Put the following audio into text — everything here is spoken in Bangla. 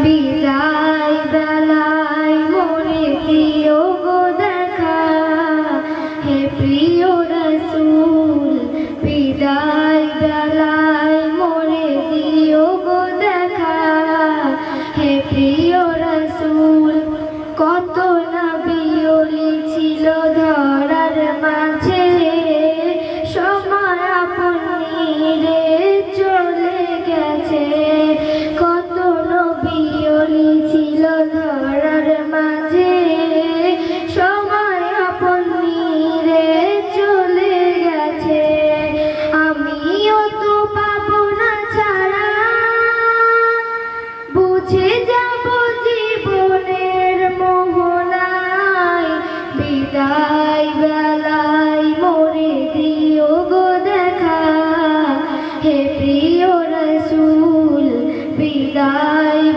বিদায় বেলায় মোরে দিও গো দেখা, হে প্রিয় রাসূল বিদায় বেলায় মোরে দিও গো দেখা, হে প্রিয়